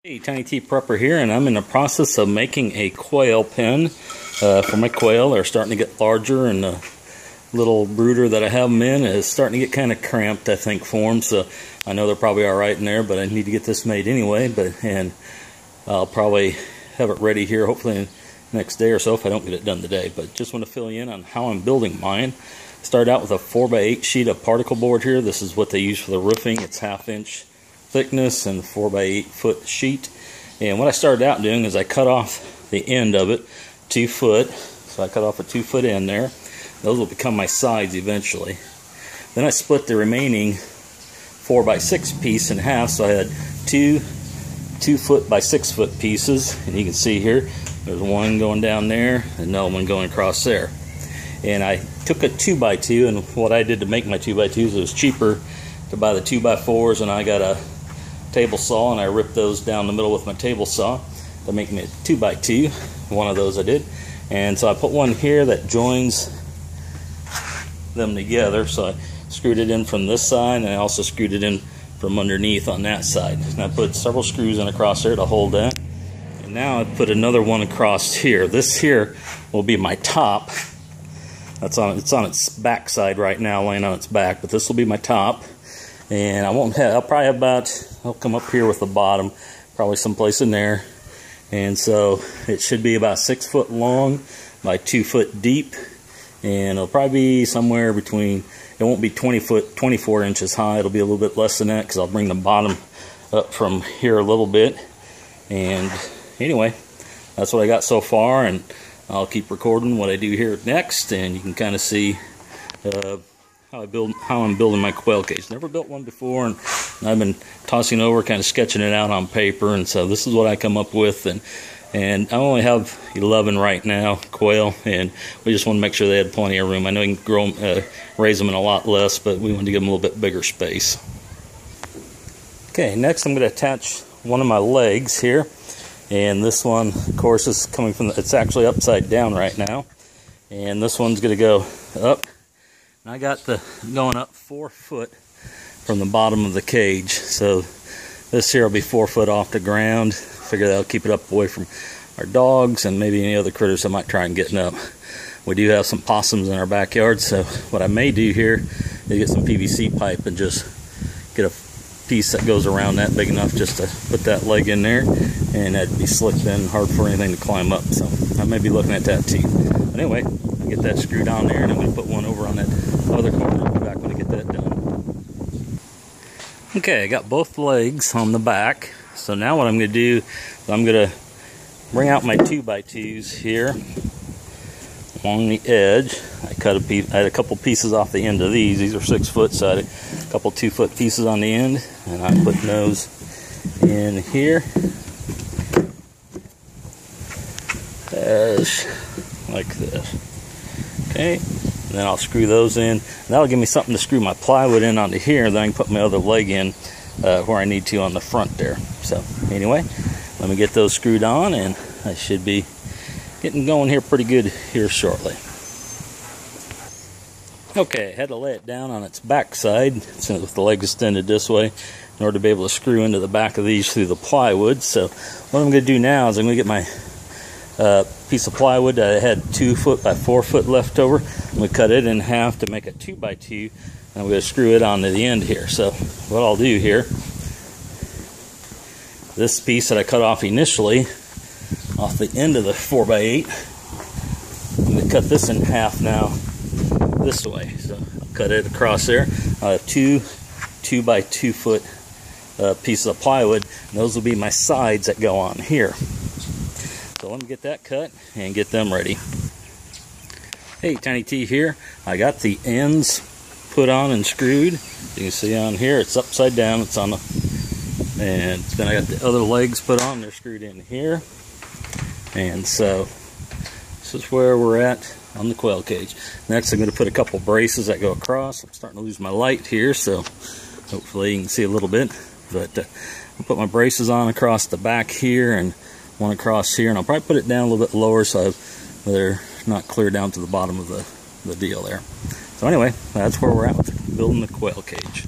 Hey, Tiny T Prepper here, and I'm in the process of making a quail pen for my quail. They're starting to get larger, and the little brooder that I have them in is starting to get kind of cramped, I think, for them. So I know they're probably all right in there, but I need to get this made anyway. And I'll probably have it ready here, hopefully in the next day or so if I don't get it done today. But just want to fill you in on how I'm building mine. Start out with a 4x8 sheet of particle board here. This is what they use for the roofing. It's 1/2 inch thickness and 4x8 foot sheet. And what I started out doing is I cut off the end of it 2 foot. So I cut off a 2 foot end there. Those will become my sides eventually. Then I split the remaining 4x6 piece in half. So I had two 2 foot by 6 foot pieces, and you can see here there's one going down there and another one going across there. And I took a 2x2, and what I did to make my 2x2s, it was cheaper to buy the 2x4s, and I got a table saw and I ripped those down the middle with my table saw to make me a 2x2. One of those I did, and so I put one here that joins them together. So I screwed it in from this side, and I also screwed it in from underneath on that side. And I put several screws in across there to hold that. And now I put another one across here. This here will be my top. It's on its back side right now, laying on its back, but this will be my top. And I'll probably have I'll come up here with the bottom, probably someplace in there. And so it should be about 6 foot long by 2 foot deep. And it'll probably be somewhere between, it won't be 24 inches high. It'll be a little bit less than that because I'll bring the bottom up from here a little bit. And anyway, that's what I got so far, and I'll keep recording what I do here next, and you can kind of see how I'm building my quail cage. Never built one before, and I've been tossing over, kind of sketching it out on paper, and so this is what I come up with. And I only have 11 right now, quail, and we just want to make sure they had plenty of room. I know you can grow them, raise them in a lot less, but we wanted to give them a little bit bigger space. Okay, next I'm going to attach one of my legs here, and this one, of course, is coming from it's actually upside down right now, and this one's going to go up. And I got the going up 4 foot from the bottom of the cage, so this here will be 4 foot off the ground. Figure that'll keep it up away from our dogs and maybe any other critters that might try and get up. We do have some possums in our backyard, so what I may do here is get some PVC pipe and just get a piece that goes around that big enough just to put that leg in there, and that'd be slicked in, hard for anything to climb up. So I may be looking at that too. But anyway, I'll get that screwed on there, and I'm going to put one over on that other corner. I'll be back when I get that done. Okay, I got both legs on the back. So now what I'm going to do is I'm going to bring out my 2x2s here along the edge. I had a couple pieces off the end of these. These are 6 foot, so I had a couple 2 foot pieces on the end, and I'm putting those in here as like this. Okay, and then I'll screw those in. That'll give me something to screw my plywood in onto here, and then I can put my other leg in where I need to on the front there. So anyway, let me get those screwed on, and I should be getting going here pretty good here shortly. Okay, I had to lay it down on its back side with the leg extended this way in order to be able to screw into the back of these through the plywood. So what I'm going to do now is I'm going to get my piece of plywood that I had 2 foot by 4 foot left over. I'm going to cut it in half to make a 2x2, and I'm going to screw it onto the end here. So what I'll do here, this piece that I cut off initially off the end of the 4x8, I'm going to cut this in half now this way. So I'll cut it across there. I have two 2x2 foot pieces of plywood, and those will be my sides that go on here. So let me get that cut and get them ready. Hey, Tiny T here. I got the ends put on and screwed. You can see on here it's upside down. It's on the, and then I got the other legs put on. They're screwed in here. And so this is where we're at on the quail cage. Next I'm going to put a couple braces that go across. I'm starting to lose my light here, so hopefully you can see a little bit. But I'll put my braces on across the back here and one across here, and I'll probably put it down a little bit lower so they're not clear down to the bottom of the deal there. So anyway, that's where we're at with building the quail cage.